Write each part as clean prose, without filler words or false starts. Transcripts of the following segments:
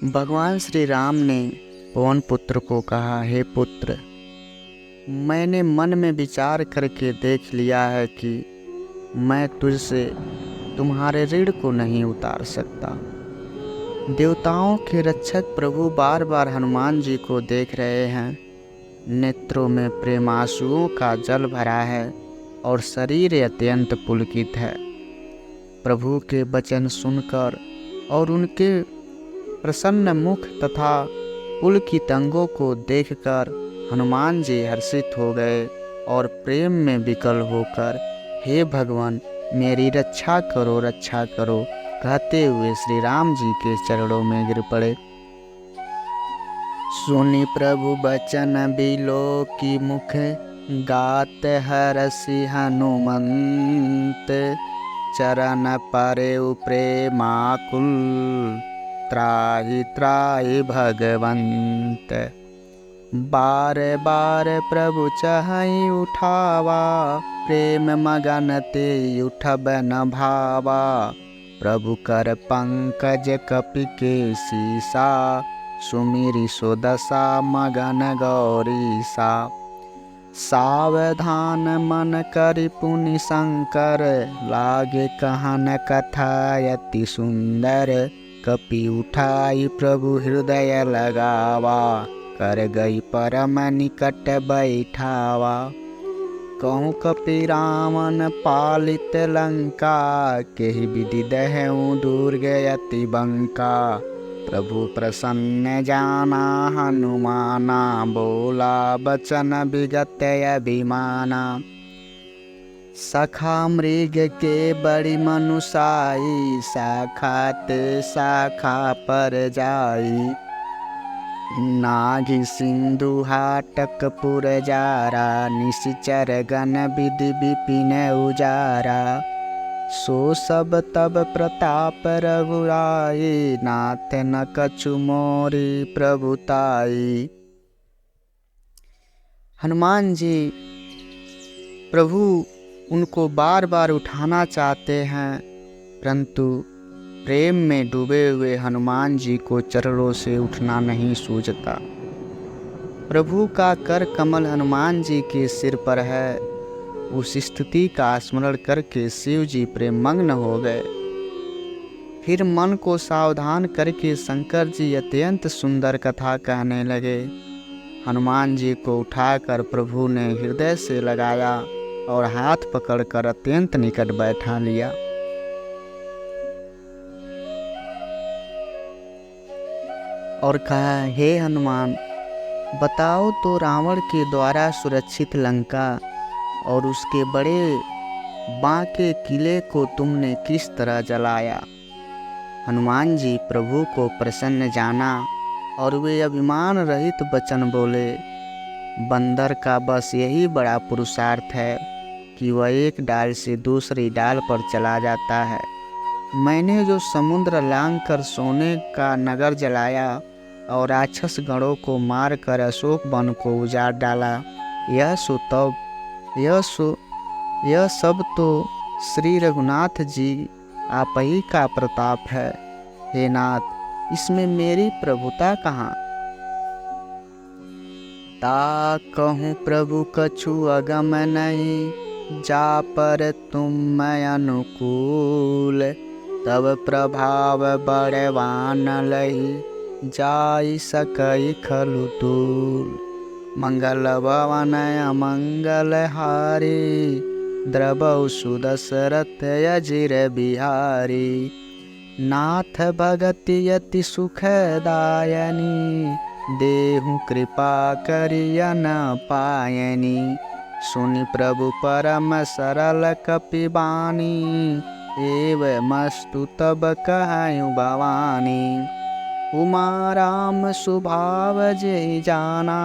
भगवान श्री राम ने पवन पुत्र को कहा, हे पुत्र, मैंने मन में विचार करके देख लिया है कि मैं तुझसे तुम्हारे ऋण को नहीं उतार सकता। देवताओं के रक्षक प्रभु बार बार हनुमान जी को देख रहे हैं। नेत्रों में प्रेमांसुओं का जल भरा है और शरीर अत्यंत पुलकित है। प्रभु के वचन सुनकर और उनके प्रसन्न मुख तथा पुलकित अंगों को देखकर हनुमान जी हर्षित हो गए और प्रेम में विकल होकर, हे भगवान, मेरी रक्षा करो कहते हुए श्री राम जी के चरणों में गिर पड़े। सुनि प्रभु बचन बिलो की मुख, गात हरसि हनुमंत, चरण परे प्रेमाकुल, त्राहि त्राहि भगवंत। बार बार प्रभु चहई उठावा, प्रेम मगन ते उठब न भावा। प्रभु कर पंकज कपि के सीसा, सुमिरि सुदशा मगन गौरीसा। सावधान मन करि पुनि शंकर, लागे कहन कथा अति सुंदर। कपि उठाई प्रभु हृदय लगावा, कर गई परम निकट बैठावा। कहूँ कपि रावण पालित लंका, केहि विधि दहऊँ दुर्ग अति बंका। प्रभु प्रसन्न जाना हनुमाना, बोला बचन विगत अभिमाना। सखा मृग के बड़ी मनुसाई, शाखा ते शाखा पर जाई। नाघि सिंधु हाटक पुर जारा, निश्चर गण विधि विपिन उजारा। सो सब तब प्रताप रघुराई, नाथ न कछु मोरी प्रभुताई। हनुमान जी प्रभु उनको बार बार उठाना चाहते हैं, परंतु प्रेम में डूबे हुए हनुमान जी को चरणों से उठना नहीं सूझता। प्रभु का कर कमल हनुमान जी के सिर पर है। उस स्तुति का स्मरण करके शिव जी प्रेममग्न हो गए। फिर मन को सावधान करके शंकर जी अत्यंत सुंदर कथा कहने लगे। हनुमान जी को उठाकर प्रभु ने हृदय से लगाया और हाथ पकड़कर अत्यंत निकट बैठा लिया। और कहा, हे हनुमान, बताओ तो रावण के द्वारा सुरक्षित लंका और उसके बड़े बांके किले को तुमने किस तरह जलाया। हनुमान जी प्रभु को प्रसन्न जाना और वे अभिमान रहित वचन बोले। बंदर का बस यही बड़ा पुरुषार्थ है कि वह एक डाल से दूसरी डाल पर चला जाता है। मैंने जो समुद्र लांघ कर सोने का नगर जलाया और राक्षस गणों को मार कर अशोक वन को उजाड़ डाला, यह सब तो श्री रघुनाथ जी आप ही का प्रताप है। हे नाथ, इसमें मेरी प्रभुता कहाँ। ता कहूँ प्रभु कछु अगम नहीं, जा पर तुम मैं अनुकूल। तब प्रभाव बड़वान लही, जाई सकई खलु तूल। मंगल भवन अमंगल हारी, द्रवौ सुदशरथ अजिर बिहारी। नाथ भगति अति सुखदायनी, देहु कृपा करिय न पायनी। सुनि प्रभु परम सरल कपि बानी, एवमस्तु तब कहूँ भवानी। उमा राम स्वभाव जे जाना,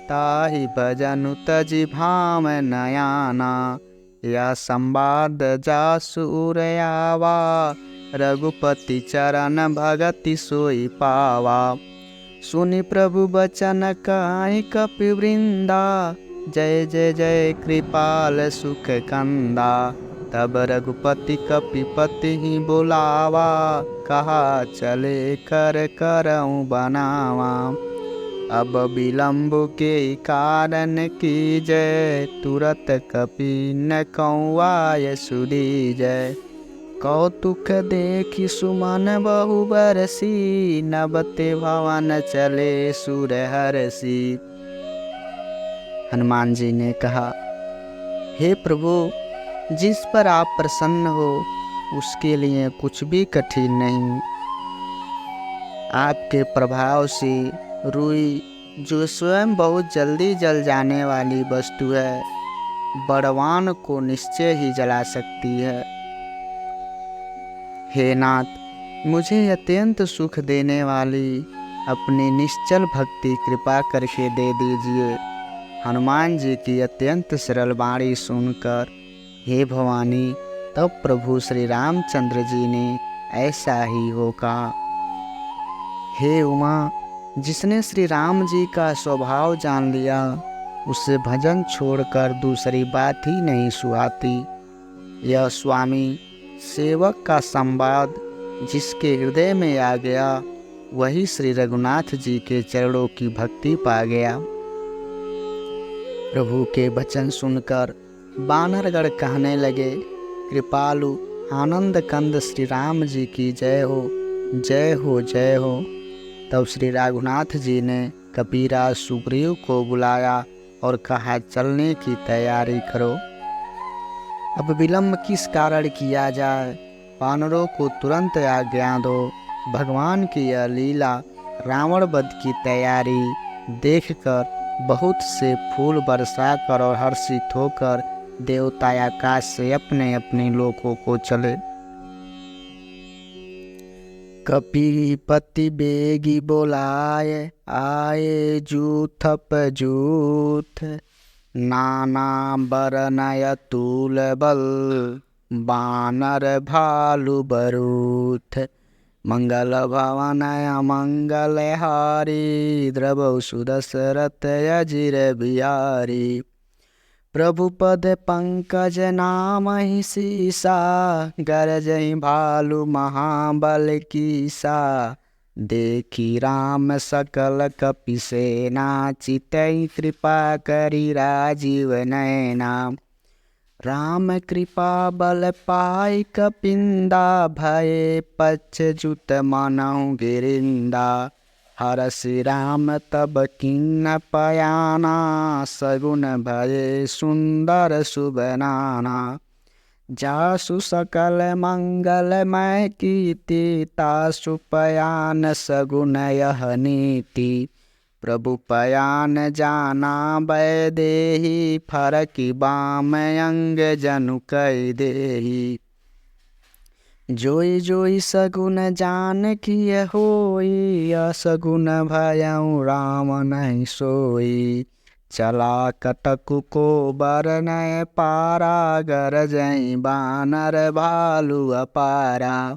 ताहि भजनु तजि भाव नयाना। या संवाद जासु उरयावा, रघुपति चरण भगति सोई पावा। सुनि प्रभु बचन कहि कपि वृंदा, जय जय जय कृपाल सुख कंदा। तब रघुपति कपिपति ही बुलावा, कहा चले कर करऊँ बनावा। अब विलम्ब के कारण कीजय, तुरत कपि न कौआय सुदीजय। कौतुक देखि सुमन बहु बरसी, नबते भवन चले सुर हरसी। हनुमान जी ने कहा, हे प्रभु, जिस पर आप प्रसन्न हो उसके लिए कुछ भी कठिन नहीं। आपके प्रभाव से रुई, जो स्वयं बहुत जल्दी जल जाने वाली वस्तु है, बड़वान को निश्चय ही जला सकती है। हे नाथ, मुझे अत्यंत सुख देने वाली अपनी निश्चल भक्ति कृपा करके दे दीजिए। हनुमान जी की अत्यंत सरल वाणी सुनकर हे भवानी, तब प्रभु श्री रामचंद्र जी ने ऐसा ही हो कहा। हे उमा, जिसने श्री राम जी का स्वभाव जान लिया, उसे भजन छोड़कर दूसरी बात ही नहीं सुहाती। यह स्वामी सेवक का संवाद जिसके हृदय में आ गया, वही श्री रघुनाथ जी के चरणों की भक्ति पा गया। प्रभु के वचन सुनकर बानरगण कहने लगे, कृपालु आनंद कंद श्री राम जी की जय हो, जय हो, जय हो। तब श्री रघुनाथ जी ने कपीराज सुग्रीव को बुलाया और कहा, चलने की तैयारी करो। अब विलम्ब किस कारण किया जाए, वानरों को तुरंत आज्ञा दो। भगवान की यह लीला रावण वध की तैयारी देखकर बहुत से फूल बरसाकर और हर्षित होकर देवता आकाश से अपने अपने लोकों को चले। कपीपति बेगी बोलाए, आए जूथप जूथ। नाना बरनय तूल बल, बानर भालु बरूथ। मंगल भवन अमंगल हारी, द्रवौ सुदशरथ अजिर बिहारी। प्रभु पद पंकज नामहि सीसा, गरजहि भालु महाबल कीसा। देखी राम सकल कपि सेना, चितई कृपा करि राजीव नयना। राम कृपा बल पाई कपिंदा, भये पच्छ्युत मनहु गिरिंदा। हरषि राम तब किन्न पयाना, सगुन भये सुंदर शुभ नाना। जासु सकल मंगलमय कीर्ति, तासु पयान सगुन यह नीति। प्रभु पयान जाना वैदेही, फरकि बाम अंग जनु कहि देही। जोई जोई सगुन जान किय होई, असगुन भयउ राम नहीं सोई। चला कटकु को बरनय पारा, गरजहि बानर भालु अपारा।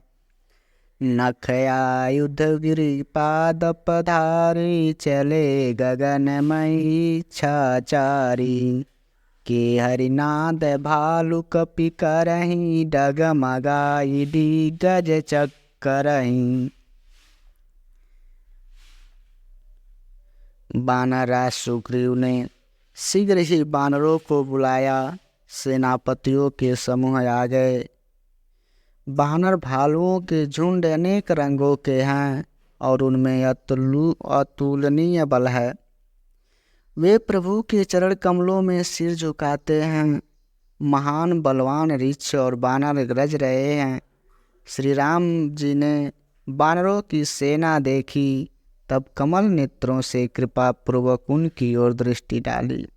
नख आयुध गिरिपाद पधारी, चले गगनमयी छाचारी। के हरिनाद भालु कपि करहीं, डगमगाई दिग्गज चक्करहीं। बानरराज सुग्रीव ने शीघ्र ही बानरों को बुलाया। सेनापतियों के समूह आ गए। बानर भालुओं के झुंड अनेक रंगों के हैं और उनमें अतुलनीय बल है। वे प्रभु के चरण कमलों में सिर झुकाते हैं। महान बलवान ऋक्ष और बानर गरज रहे हैं। श्री राम जी ने बानरों की सेना देखी, तब कमल नेत्रों से कृपा पूर्वक उनकी ओर दृष्टि डाली।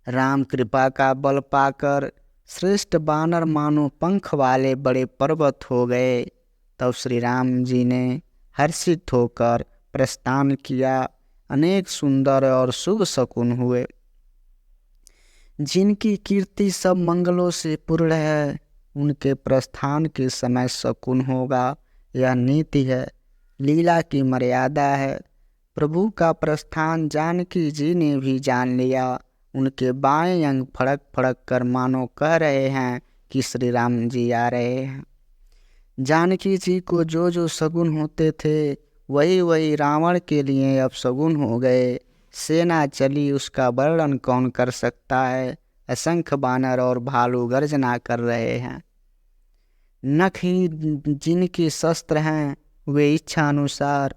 राम कृपा का बल पाकर श्रेष्ठ बानर मानो पंख वाले बड़े पर्वत हो गए। तब श्री राम जी ने हर्षित होकर प्रस्थान किया। अनेक सुंदर और शुभ शकुन हुए। जिनकी कीर्ति सब मंगलों से पूर्ण है, उनके प्रस्थान के समय शकुन होगा। यह नीति है, लीला की मर्यादा है। प्रभु का प्रस्थान जानकी जी ने भी जान लिया। उनके बाएं अंग फड़क फड़क कर मानो कह रहे हैं कि श्री राम जी आ रहे हैं। जानकी जी को जो जो शगुन होते थे वही वही रावण के लिए अब शगुन हो गए। सेना चली उसका वर्णन कौन कर सकता है। असंख्य बानर और भालू गर्जना कर रहे हैं। नख ही जिनके शस्त्र हैं वे इच्छा अनुसार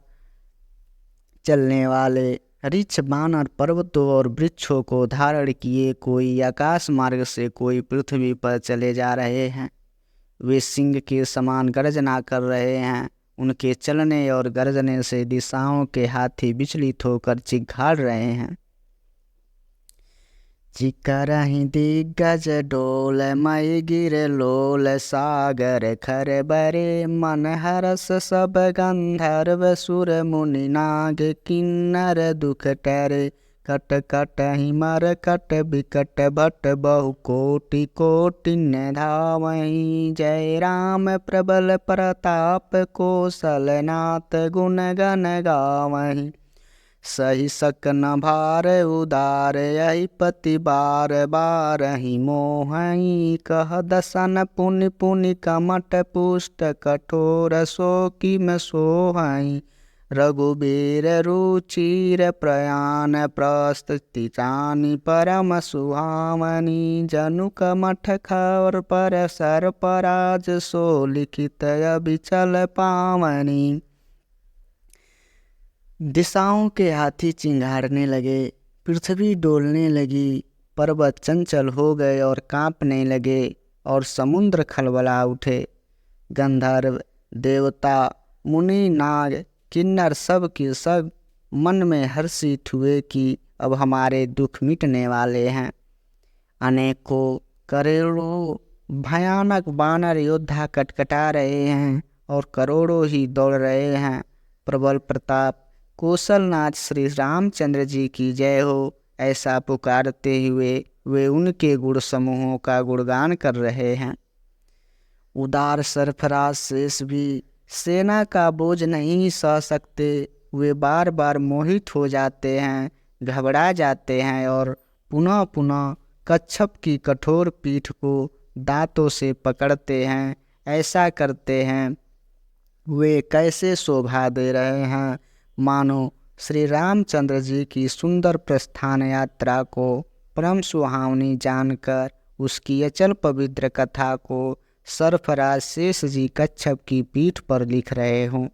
चलने वाले रिछ बानर पर्वतों और वृक्षों को धारण किए कोई आकाश मार्ग से कोई पृथ्वी पर चले जा रहे हैं। वे सिंह के समान गर्जना कर रहे हैं। उनके चलने और गर्जने से दिशाओं के हाथी विचलित होकर चिघाड़ रहे हैं। चिकरहि दिग्गज डोल मई गिर लोल सागर खर बरे मन हरस सब गंधर्व सुर मुनि नाग किन्नर दुख टरे कट कट हिमर कट बिकट भट बहु कोटि कोटि न धावहि जय राम प्रबल प्रताप कौशलनाथ गुण गण गावहि सही सक न भार उदार यही पति बार बार ही मोहई कह दसन पुनि पुनि कमट पुष्ट कठोर सो किम सोहई रघुबीर रुचिर प्रयाण प्रस्तुति चानि परम सुहावनी जनुक मठ खर पर सर पराज सो लिखित अबिचल पावनी। दिशाओं के हाथी चिंघाड़ने लगे, पृथ्वी डोलने लगी, पर्वत चंचल हो गए और कांपने लगे और समुद्र खलबला उठे। गंधर्व देवता मुनि नाग किन्नर सब के सब मन में हर्षित हुए कि अब हमारे दुख मिटने वाले हैं। अनेकों करोड़ों भयानक बानर योद्धा कटकटा रहे हैं और करोड़ों ही दौड़ रहे हैं। प्रबल प्रताप कौशलनाथ श्री रामचंद्र जी की जय हो, ऐसा पुकारते हुए वे उनके गुण समूहों का गुणगान कर रहे हैं। उदार सरफराज शेष भी सेना का बोझ नहीं सह सकते। वे बार बार मोहित हो जाते हैं, घबरा जाते हैं और पुनः पुनः कच्छप की कठोर पीठ को दांतों से पकड़ते हैं। ऐसा करते हैं वे कैसे शोभा दे रहे हैं, मानो श्री रामचंद्र जी की सुंदर प्रस्थान यात्रा को परम सुहावनी जानकर उसकी अचल पवित्र कथा को सरफराज शेष जी कच्छप की पीठ पर लिख रहे हों।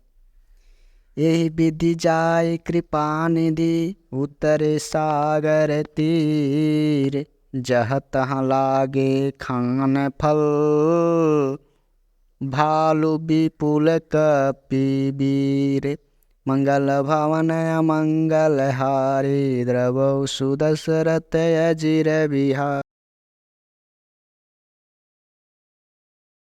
यही विधि जाय कृपा निधि उतरे सागर तीर जह तह लागे खान फल भालु विपुल कपिवीर मंगल भवन अमंगल हारी द्रवौ सुदशरथ अजिर बिहार।